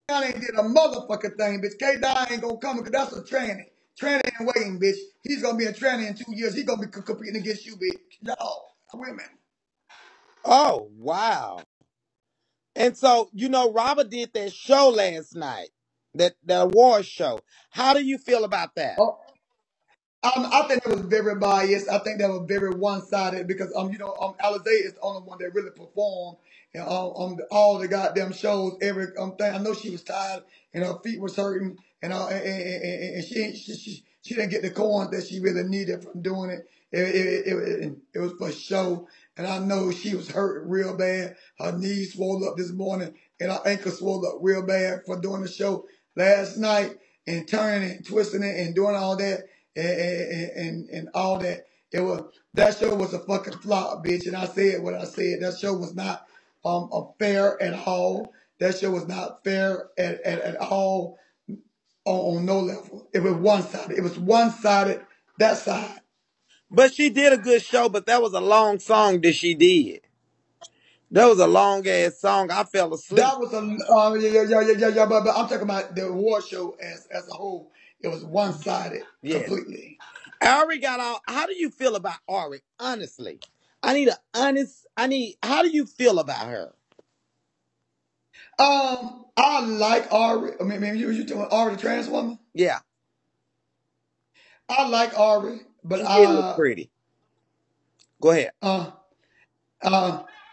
ain't did a motherfucking thing, bitch. K-Dot ain't gonna come because that's a tranny. Tranny ain't waiting, bitch. He's gonna be a tranny in 2 years. He's gonna be competing against you, bitch. Y'all, women. Oh, wow. And so, Robert did that show last night, that award show. How do you feel about that? Oh, I think that was very biased. I think that was very one-sided because Alizé is the only one that really performed and all the goddamn shows. Every thing. I know she was tired and her feet was hurting and she didn't get the coins that she really needed from doing it. It was for show, and I know she was hurt real bad. Her knees swelled up this morning, and her ankle swelled up real bad for doing the show last night and turning and twisting it and doing all that and all that. That show was a fucking flop, bitch. And I said what I said. That show was not fair at all. That show was not fair at all on no level. It was one-sided. It was one-sided, that side. But she did a good show, but that was a long song that she did. That was a long ass song. I fell asleep. That was yeah, but I'm talking about the award show as a whole. It was one-sided Yes. completely. Ari got all. How do you feel about Ari? Honestly, how do you feel about her? I like Ari. I mean, you talking Ari the trans woman? Yeah. I like Ari, but She did look pretty. Go ahead. I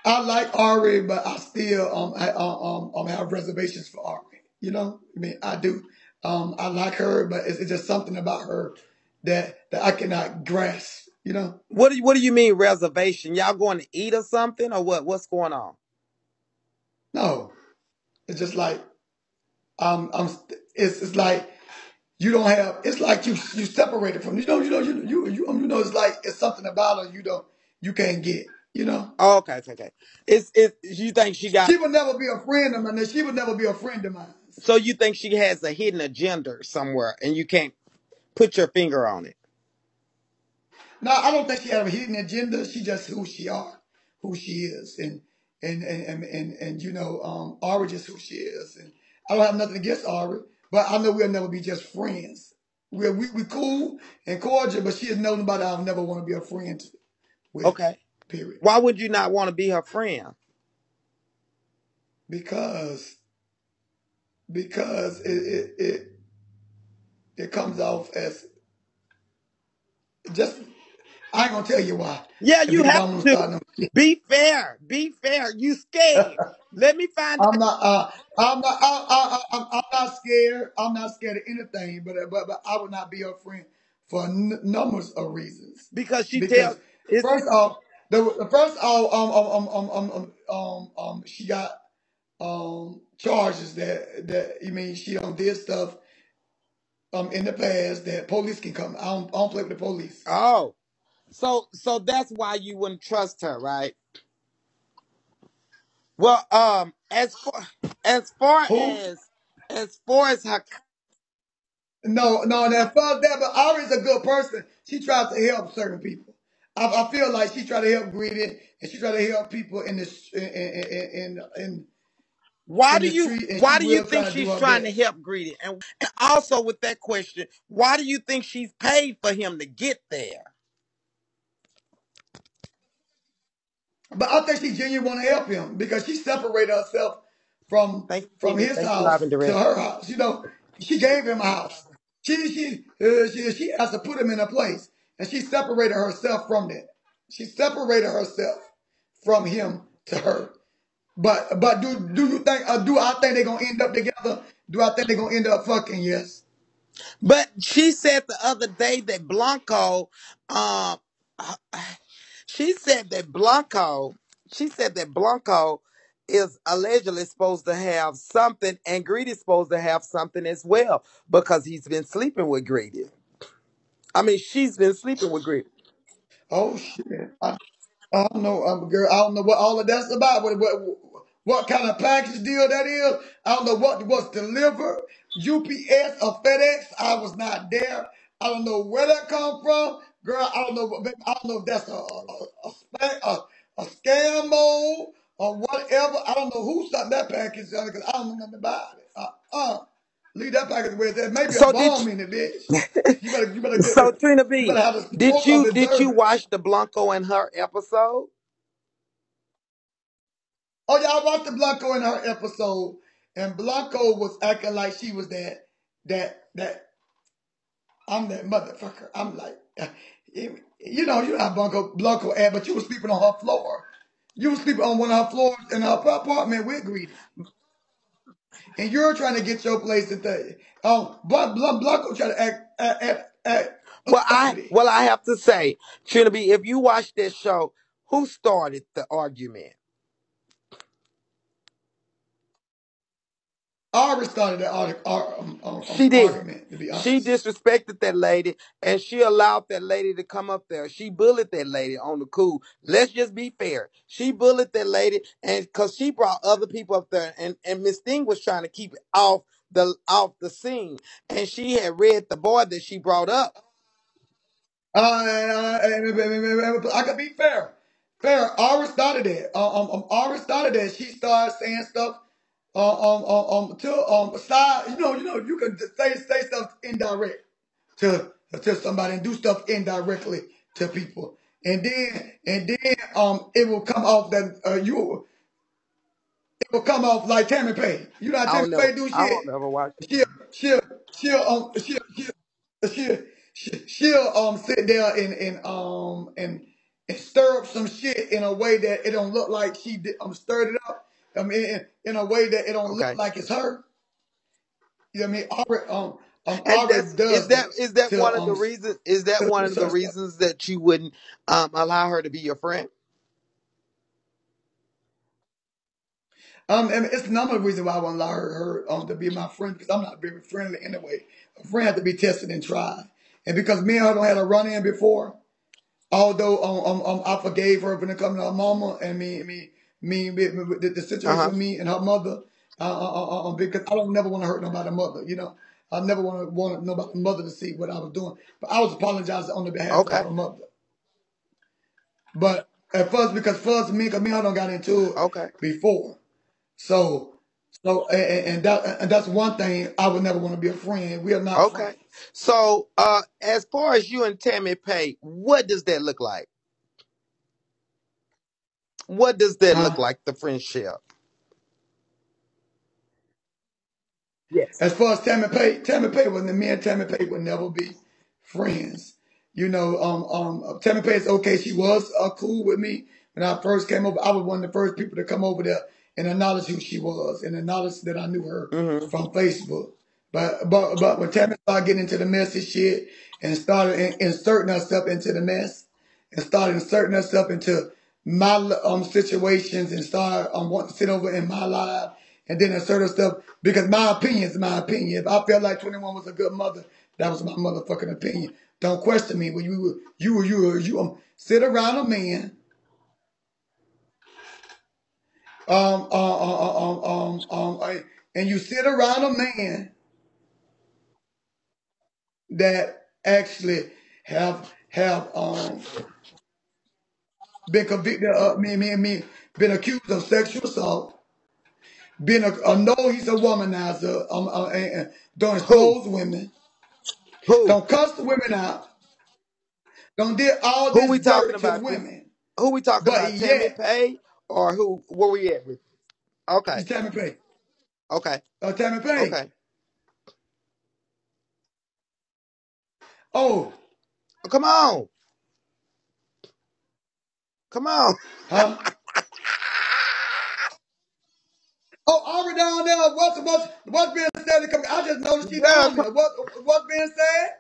like Ari, but I still have reservations for Ari. I mean, I do. I like her, but it's just something about her that I cannot grasp. What do you mean reservation? Y'all going to eat or something or what? What's going on? No, it's just like it's like you don't have. It's like you separated from It's like it's something about her you can't get. Oh, okay. It's you think she got? She would never be a friend of mine. She would never be a friend of mine. So you think she has a hidden agenda somewhere, and you can't put your finger on it? No, I don't think she has a hidden agenda. She just who she is, and Ari just who she is. And I don't have nothing against Ari, but I know we'll never be just friends. We cool and cordial, but she is nobody I'll never want to be a friend with. Okay. Period. Why would you not want to be her friend? Because it comes off as just. I ain't gonna tell you why. Yeah, you have to be fair. Be fair. You scared? Let me find out. I'm not. I'm not scared. I'm not scared of anything. But I would not be her friend for numbers of reasons. Because first off, she got charges that you mean she did stuff in the past that police can come. I don't play with the police. Oh. So that's why you wouldn't trust her, right? Well, as far as her. No, that fuck that. But Ari's a good person. She tries to help certain people. I feel like she tried to help Greedy, and she tried to help people in this in. Why do you think she's trying to help Greedy? And also with that question, why do you think she's paid for him to get there? But I think she genuinely want to help him because she separated herself from his house to her house. She gave him a house. She has to put him in a place, and she separated herself from that. She separated herself from him to her. But do you think? Do I think they're gonna end up together? Do I think they're gonna end up fucking? Yes. But she said the other day that Blanco, she said that Blanco is allegedly supposed to have something, and Greedy's supposed to have something as well because he's been sleeping with Greedy. I mean, she's been sleeping with Greedy. Oh shit! I don't know, girl. I don't know what all of that's about. What kind of package deal that is? I don't know what was delivered. UPS or FedEx. I was not there. I don't know where that come from, girl. I don't know. I don't know if that's a scam mode or whatever. I don't know who sent that package because I don't know nothing about it. Leave that package where there may be a So did bomb in it, bitch. You better get so Trina you better B, have the did smoke of did you observant. watch the Blanco and her episode? Oh yeah, I watched the Blanco in her episode, and Blanco was acting like she was that I'm that motherfucker. I'm like, you know how Blanco act, but you was sleeping on her floor. You was sleeping on one of her floors in her apartment with Greedy. And you're trying to get your place to thing. Blanco trying to act uppity. Well I have to say, Trina B, if you watch this show, who started the argument? I already started that She did. argument, to be She honest. disrespected that lady and she allowed that lady to come up there. She bullied that lady on the cool. Let's just be fair. She bullied that lady and because she brought other people up there and Miss Thing was trying to keep it off the scene. And she had read the boy that she brought up. I could be fair. Fair. Ari started it. Ari started it. She started saying stuff. To side. You can say stuff indirect to somebody and do stuff indirectly to people, and then it will come off that it will come off like Tammy Pay. You know how Tammy Pay do I shit. don't never watch it. She'll she'll she'll she'll she'll sit there and stir up some shit in a way that it don't look like she stirred it up. I mean, in a way that it don't look Okay. like it's her. You know what I mean? And Aubrey does that is that one of the to reasons is that one of the certain stuff. reasons that you wouldn't allow her to be your friend? And it's another reason why I won't allow her to be my friend because I'm not very friendly anyway. A friend has to be tested and tried. And because me and her don't had a run in before, although I forgave her when it comes to her mama and the situation Uh-huh. with me and her mother, because I don't never want to hurt nobody's mother. I never want nobody's mother to see what I was doing. But I was apologizing on the behalf of Okay. her mother. But at first, because me and her don't got into it Okay. before. So, and that's one thing I would never want to be a friend. We are not Okay. friends. So as far as you and Tammy Pay, what does that look like? What does that look Huh? like, the friendship? As far as Tammy Pay wasn't me and Tammy Pay would never be friends. Tammy Pay is okay. She was cool with me when I first came over. I was one of the first people to come over there and acknowledge who she was and acknowledge that I knew her Mm-hmm. from Facebook. But when Tammy started getting into the messy shit and started inserting herself into the mess and started inserting herself into my situations and started wanting to sit over in my life and then insert herself because my opinion is my opinion. If I felt like 21 was a good mother, that was my motherfucking opinion. Don't question me when you sit around a man um, um, um, um, um, um, and you sit around a man that actually have been convicted of been accused of sexual assault, know he's a womanizer, and don't Who? expose women, Who? don't cuss the women out, don't did all Who this we talking dirt to about, Trina? women, Who we talking but about? Tammy yet Pay or who? Where we at with? Okay. you Tammy Pay, Okay. Tammy Pay. Okay. Oh, Come on. Come on. huh? Oh, Aubrey down there. What's being said? I just noticed she Girl, down there. What's being said?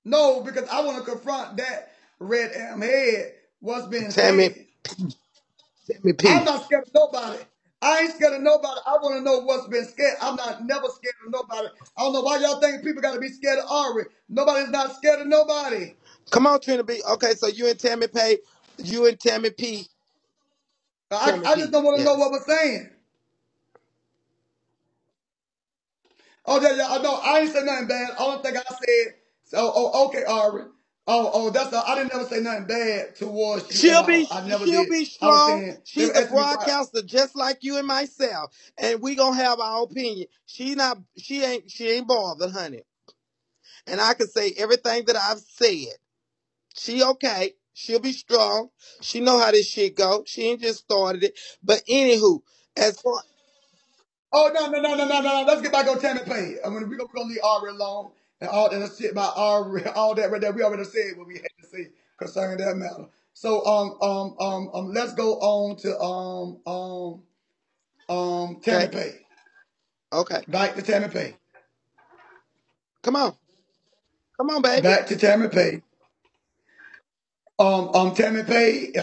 No, because I want to confront that red am head. What's being Tammy said? Tammy I'm P. not scared of nobody. I ain't scared of nobody. I want to know what's been scared. I'm not never scared of nobody. I don't know why y'all think people got to be scared of Ari. Nobody's not scared of nobody. Come on, Trina B. Okay, so you and Tammy Pay, you and Tammy P. Tammy I just P. don't want to know Yes. what we're saying. Oh, yeah, I know. I ain't say nothing bad. Only thing I said, so, okay, Ari. That's I didn't never say nothing bad towards you at She'll be all. I never she'll did. be I was strong. saying they She's were a asking me why. broadcaster just like you and myself. And we gonna have our opinion. She ain't bothered, honey. And I can say everything that I've said. She okay. She'll be strong. She know how this shit go. She ain't just started it. But anywho, as far Oh no. Let's get back on Tammy Payne. I mean, we're gonna leave Ari alone and all that shit about Ari, all that right there. We already said what we had to say concerning that matter. So let's go on to Tammy okay, Payne. okay. Back to Tammy Payne. Come on. Come on, baby. Back to Tammy Payne. Tammy Page,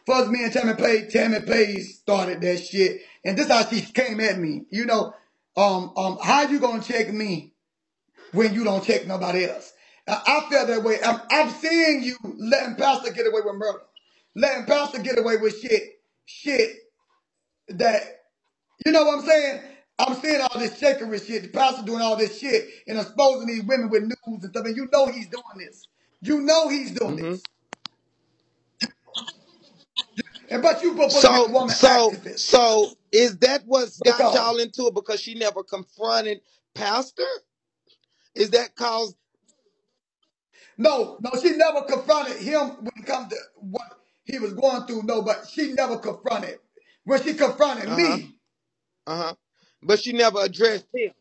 first me and Tammy Page started that shit, and this how she came at me. You know, how you gonna check me when you don't check nobody else? I felt that way. I'm seeing you letting Pastor get away with murder, letting Pastor get away with shit that you know what I'm saying. I'm seeing all this shakery shit. The pastor doing all this shit and exposing these women with news and stuff. And you know he's doing this. You know he's doing Hmm. this. And but you supposed to be a woman activist. So is that what's got Because y'all into it because she never confronted Pastor? Is that cause no, she never confronted him when it comes to what he was going through. No, but she never confronted. When she confronted uh-huh. me Uh-huh. But she never addressed him.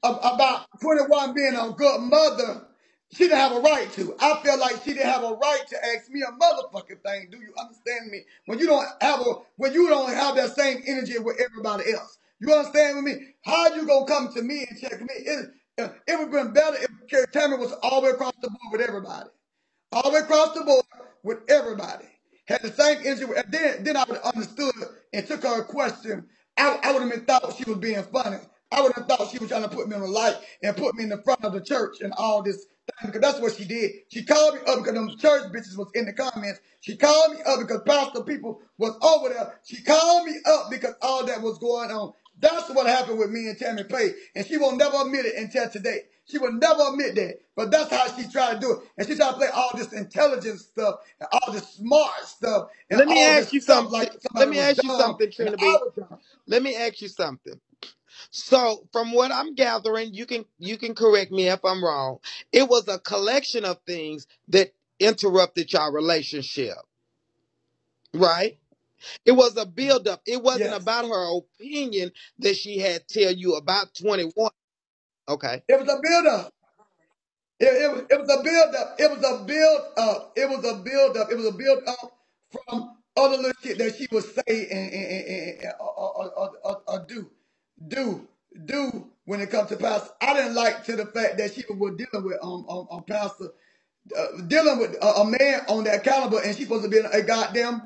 about 21 being a good mother, she didn't have a right to. I feel like she didn't have a right to ask me a motherfucking thing. Do you understand me? When you don't have that same energy with everybody else. You understand with me? How you gonna come to me and check me? It would have been better if Tammy was all the way across the board with everybody. All the way across the board with everybody. Had the same energy. Then I would have understood and took her a question. I would have been thought she was being funny. I would have thought she was trying to put me on the light and put me in the front of the church and all this thing because that's what she did. She called me up because them church bitches was in the comments. She called me up because pastor people was over there. She called me up because all that was going on. That's what happened with me and Tammy Pay. And she will never admit it until today. She will never admit that. But that's how she tried to do it. And she tried to play all this intelligent stuff and all this smart stuff and Let me all ask this you stuff something. like Let somebody me was ask you dumb something, and Trina I B. was dumb. Let me ask you something. So, from what I'm gathering, you can correct me if I'm wrong. It was a collection of things that interrupted your relationship, right? It was a buildup. It wasn't Yes. about her opinion that she had tell you about 21. Okay. It was a build up. It was a build up. It was a build up. It was a build up. It was a build up from other little shit that she would say and do do when it comes to pastor. I didn't like to the fact that she was dealing with pastor dealing with a man on that caliber, and she's supposed to be a goddamn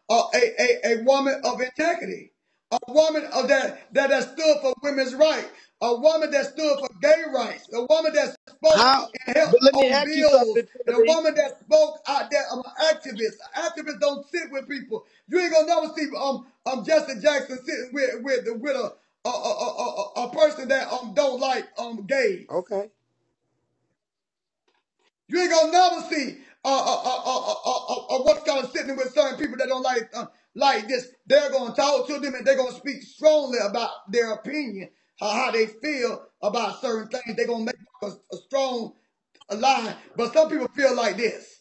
a woman of integrity, a woman of that stood for women's rights, a woman that stood for gay rights, a woman that spoke How? and helped But let me on ask you bills, something, Trina and a B. woman that spoke out there. I'm an activist. Activists don't sit with people. You ain't gonna never see Jesse Jackson sitting with a person that don't like gays. Okay. You ain't gonna never see what's gonna sitting with certain people that don't like this. They're gonna talk to them and they're gonna speak strongly about their opinion, how they feel about certain things. They're gonna make a strong line. But some people feel like this.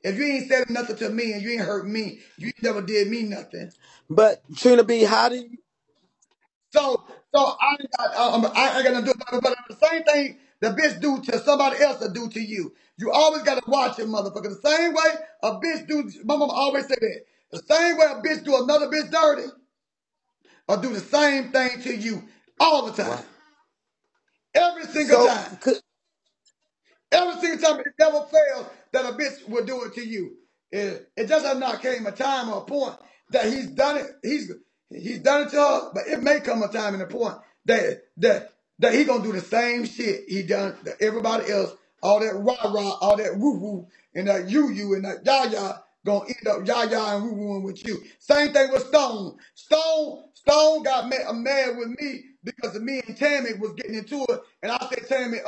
If you ain't said nothing to me and you ain't hurt me, you never did me nothing. But Trina B, how do you? So I ain't gonna do it. But the same thing the bitch do to somebody else to do to you. You always gotta watch it, motherfucker. The same way a bitch do, my mama always say that. The same way a bitch do another bitch dirty, or do the same thing to you all the time. Wow. Every single So, time. Every single time it never fails that a bitch will do it to you. It just has not came a time or a point that he's done it. He's done it to her, but it may come a time and a point that he gonna do the same shit he done to everybody else. All that rah rah, all that woo woo, and that you and that ya ya gonna end up ya ya and woo wooing with you. Same thing with Stone. Stone got mad with me because of me and Tammy was getting into it, and I said Tammy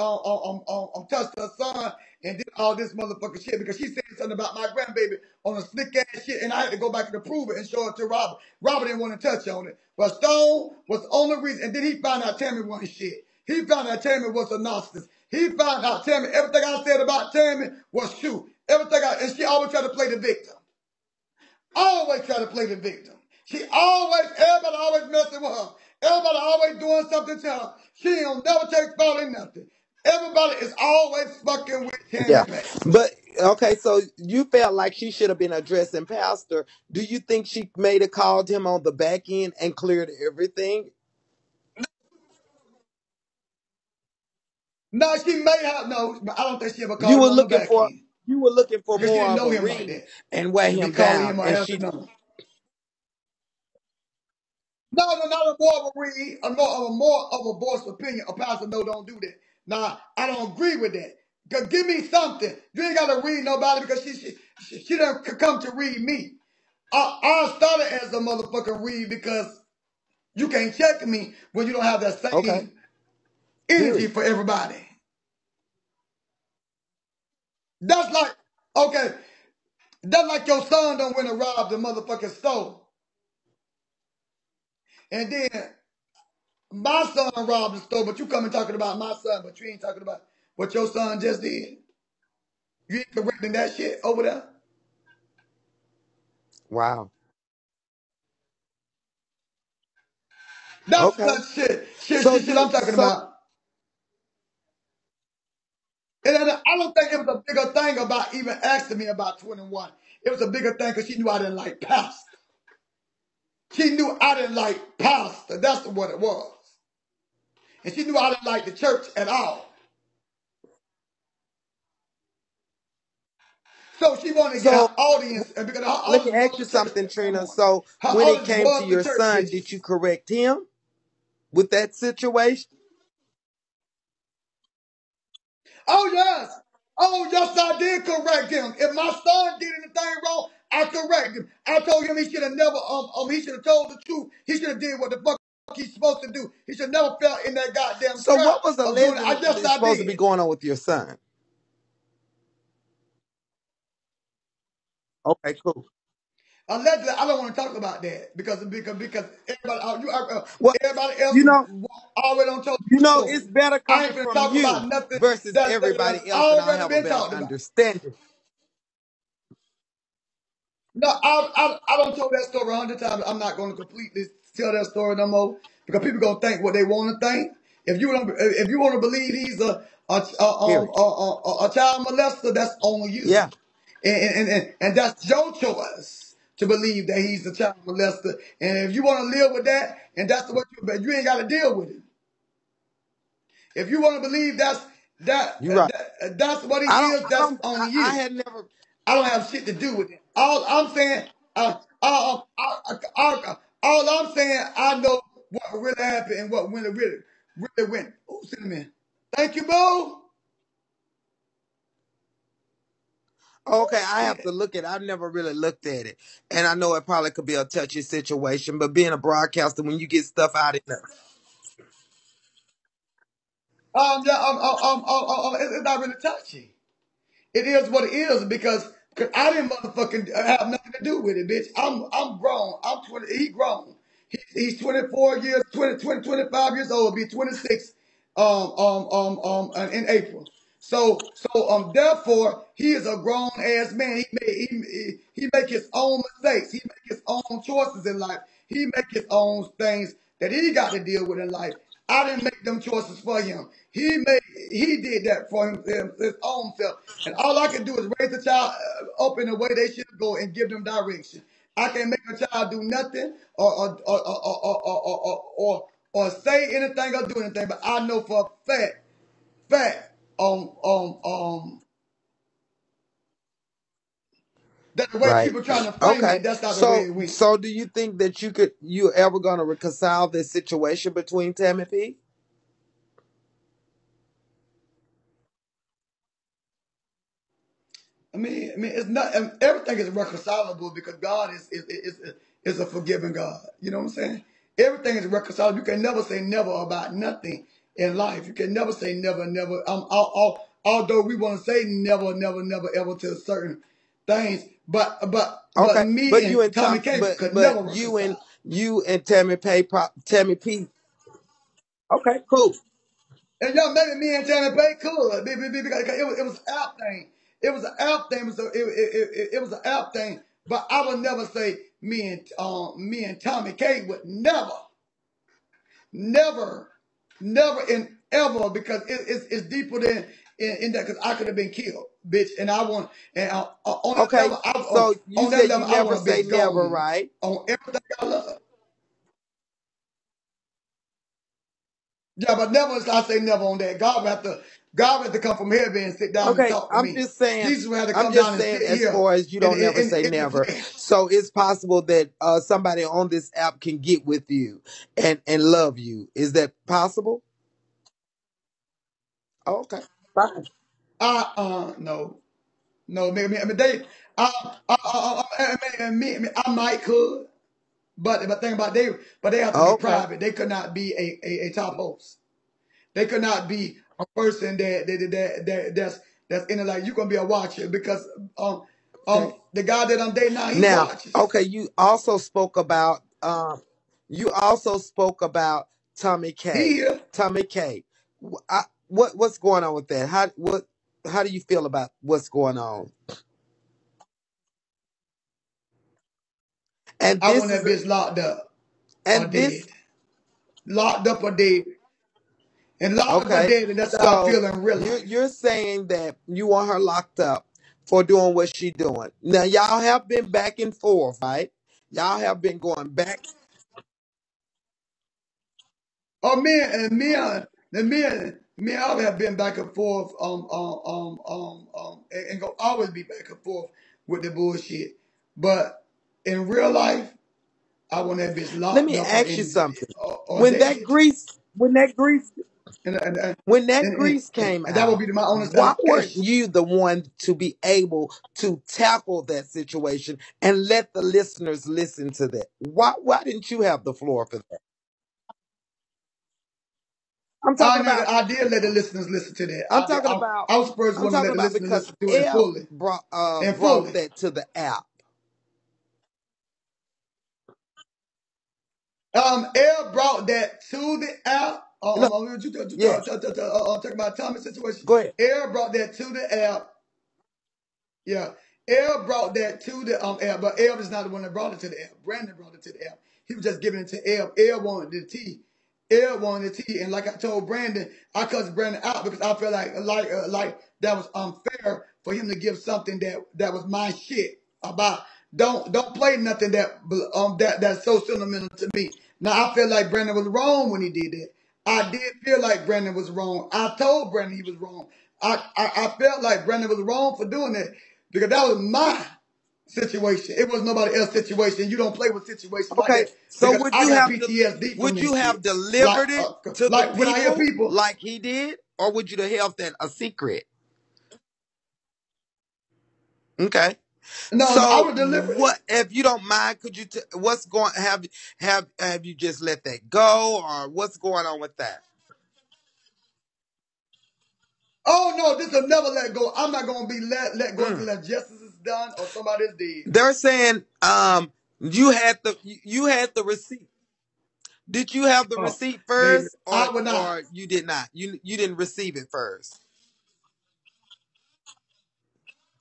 touched her son and did all this motherfucking shit because she said something about my grandbaby on a slick ass shit, and I had to go back and prove it and show it to Robert. Robert didn't want to touch on it, but Stone was the only reason. And then he found out Tammy wasn't shit. He found out Tammy was a narcissist. He found out Tammy, everything I said about Tammy was true. And she always tried to play the victim. Always try to play the victim. Everybody always messing with her. Everybody always doing something to her. She don't never take fault in nothing. Everybody is always fucking with Tammy Yeah. Pat. But okay, so you felt like she should have been addressing Pastor. Do you think she may have called him on the back end and cleared everything? No, she may have no, but I don't think she ever You called him were on the looking back for end. Because she more didn't of know a him like read that. and wear To be him calling down. him or And answer she no. No, no, not a more of a read, more of a voice opinion. A pastor, no, don't do that. Now, I don't agree with that. Cause give me something. You ain't gotta read nobody because she done come to read me. I started as a motherfucking read because you can't check me when you don't have that okay, same energy period. for everybody. That's like, okay, that's like your son don't went and robbed the motherfucking store. And then my son robbed the store, but you coming talking about my son, but you ain't talking about what your son just did. You ain't correcting that shit over there. Wow. That's the Okay. type of shit, So shit I'm talking so about. And I don't think it was a bigger thing about even asking me about 21. It was a bigger thing because she knew I didn't like pastor. She knew I didn't like pastor. That's what it was. And she knew I didn't like the church at all. So she wanted to get her so audience, and because her let me audience ask was you the church something, at that Trina. point. So Her when it audience came to was the your church son, did you bitches. correct him with that situation? Oh yes. Oh yes, I did correct him. If my son did anything wrong, I correct him. I told him he should have never he should have told the truth. He should have did what the fuck he's supposed to do. He should never fell in that goddamn So trap what was of doing it. I allegedly guess I supposed to be did. going on with your son? Okay, cool. Allegedly, I don't want to talk about that because Well, everybody else you know, already don't told the it's story. better I coming ain't finna from talk you about nothing versus that's everybody else, and I'll already have a been better talked about. understanding. No, I don't tell that story 100 times. I'm not going to completely tell that story no more because people gonna think what they want to think. If you want to believe he's Period. a child molester, that's on you, Yeah, and that's your choice to believe that he's a child molester. And if you want to live with that, and that's what you ain't got to deal with it. If you want to believe you're right. that's what he is, that's on I you. had never. I don't have shit to do with it. All I'm saying, all I'm saying, I know what really happened and what really went. Oh, cinnamon. Thank you, boo. Okay, I have to Shit. look at it. I've never really looked at it. And I know it probably could be a touchy situation, but being a broadcaster, when you get stuff out in the Yeah, it's not really touchy. It is what it is because I didn't motherfucking have nothing to do with it, bitch. I'm grown. I'm 20. He grown. He's 24 years, 25 years old. Be 26 in April. Therefore he is a grown ass man. He make his own mistakes. He make his own choices in life. He make his own things that he got to deal with in life. I didn't make them choices for him. He did that for his own self. And all I can do is raise the child up in the way they should go and give them direction. I can't make a child do nothing or say anything or do anything, but I know for a fact, that the way right. people trying to frame Okay. it, that's not the way it went. So do you think that you're ever gonna reconcile this situation between Tammy P? It's not. Everything is reconcilable because God is a forgiving God. You know what I'm saying? Everything is reconcilable. You can never say never about nothing in life. You can never say never, never. Although we want to say never, never, never, ever to certain things, but Okay, me but you and and Tommy Tom, K could but never reconcile. you and Tammy P. Okay, cool. And y'all, maybe me and Tammy Bay could, because it was an app thing. It was an app thing. So it was an app thing. But I would never say me and Tommy K would never, never, never and ever, because it's deeper than in that, because I could have been killed, bitch. And I want, and on that Okay, level, so you on that said you level, I never want a say bitch never, gone right? on everything I love. Yeah, but never is I say never on that. God would have to come from heaven and sit down and Okay, talk to me. Jesus would have to I'm come just down and saying, sit as here far as you don't never say in the never. flesh. So it's possible that somebody on this app can get with you and love you. Is that possible? Okay, fine. No, no, I mean they, I might could, but the thing about but they have to be Okay, private. They could not be a top host. They could not be a person that's in it, like you gonna be a watcher, because okay. the guy that I'm dating now, he Now, watches. okay, you also spoke about Tommy He K. here. Tommy K. What's going on with that? How do you feel about what's going on? And I this want that is bitch locked up or and dead. this Locked up or dead. And locked up or Okay, dead, and that's how I so feel in real life. you're saying that you want her locked up for doing what she doing. Now y'all have been back and forth, right? Y'all have been going back. Oh, me and I have been back and forth, and go always be back and forth with the bullshit. But in real life, I want that bitch Let locked me up or ask you in something. or When that dead. grease, when that grease, And and and, when that grease came and that would out, be my only why weren't satisfaction. you the one to be able to tackle that situation and let the listeners listen to that? Why didn't you have the floor for that? I'm talking about I did let the listeners listen to that. I'm talking about I was the first I'm one to talking let the about listeners because listen to it L fully and brought fully. that to the app. Air brought that to the app. No, You yeah, talk about Thomas situation. go ahead. Air brought that to the app. Yeah. L brought that to the L, but L is not the one that brought it to the L. Brandon brought it to the L. He was just giving it to L. L wanted the T. L wanted the T. And like I told Brandon, I cussed Brandon out because I felt like that was unfair for him to give something that was my shit about. Don't play nothing that's so sentimental to me. Now I feel like Brandon was wrong when he did that. I did feel like Brandon was wrong. I told Brandon he was wrong. I felt like Brandon was wrong for doing that, because that was my situation. It was nobody else's situation. You don't play with situations like Okay, that, so because I got PTSD from would this you have shit. Like delivered it to the when I hear people people, like he did, or would you have held that a secret? Okay. no, I So would deliver it. what if you don't mind? Could you what's going have you just let that go, or what's going on with that? Oh no, this will never let go. I'm not gonna be let go Mm. until that justice is done or somebody's dead. They're saying you had the receipt. Did you have the Oh, receipt baby, first, I would not. or you did not? You didn't receive it first.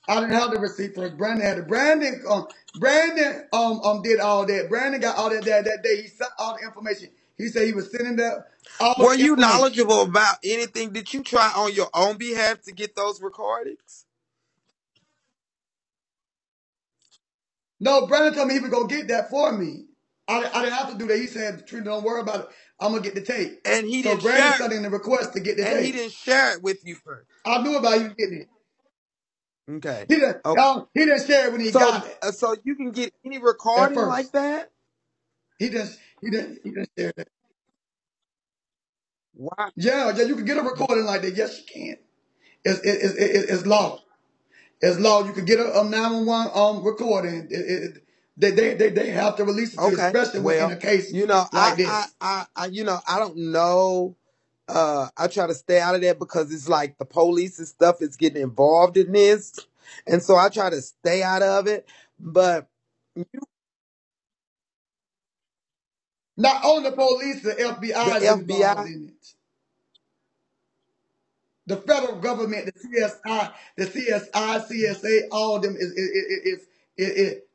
I didn't have the receipt first. Brandon had it. Brandon did all that. Brandon got all that day. He sent all the information. He said he was sending that all Were the you information. knowledgeable about anything? Did you try on your own behalf to get those recordings? No, Brandon told me he was gonna get that for me. I didn't have to do that. He said, Trina, don't worry about it. I'm gonna get the tape. And he So didn't Brandon share sent in the request to get the and he tape. didn't share it with you first. I knew about you getting it. Okay. He didn't. Okay. He didn't share it when he So got it so you can get any at recording like first. that? He didn't. He didn't share it. Wow. Yeah, yeah. You can get a recording like that. Yes, you can. It's law. It's law. You could get a 911 recording. They have to release it to you, Okay. especially when in Well, a case you know, like this. I don't know. I try to stay out of that because it's like the police and stuff is getting involved in this, and so I try to stay out of it. But Not only the police, the the FBI is involved FBI, in it. The federal government, the CSI, CSA, all of them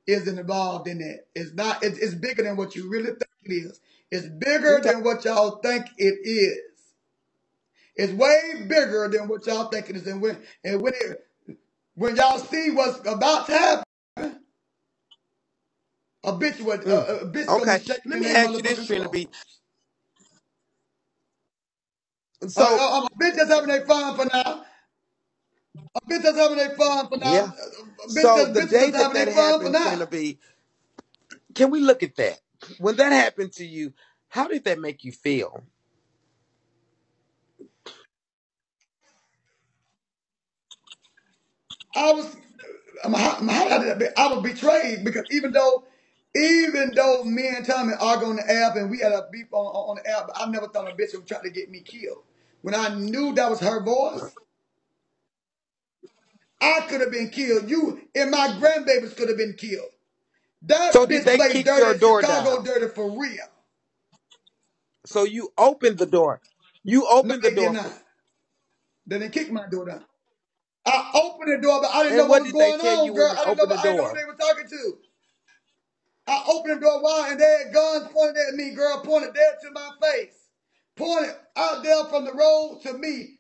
is involved in that. It's not. It's bigger than what you really think it is. It's bigger okay. than what y'all think it is. It's way bigger than what y'all think it is. When y'all see what's about to happen, Mm, a bitch gonna be okay. shaking Let in me their ask you this, motherfucking Trina B. drawers. So A bitch that's having their fun for now. A bitch that's having their fun for now. yeah. So the Bitches day that's that having that their fun for happened, now. Trina B, can we look at that? When that happened to you, how did that make you feel? I was, I was betrayed because even though me and Tommy argue on the app and we had a beef on the app, I never thought a bitch would try to get me killed. When I knew that was her voice, I could have been killed. You and my grandbabies could have been killed. So That did bitch they played kick your dirty, door Chicago down? dirty for real. So you opened the door. You No, opened the they did door not. for, They didn't kick my door down. I opened the door, but I didn't know and what what was did they going tell you on, when girl. you opened the I didn't know who door? they were talking to. I opened the door wide and they had guns pointed at me, girl, pointed dead to my face. Pointed out there from the road to me.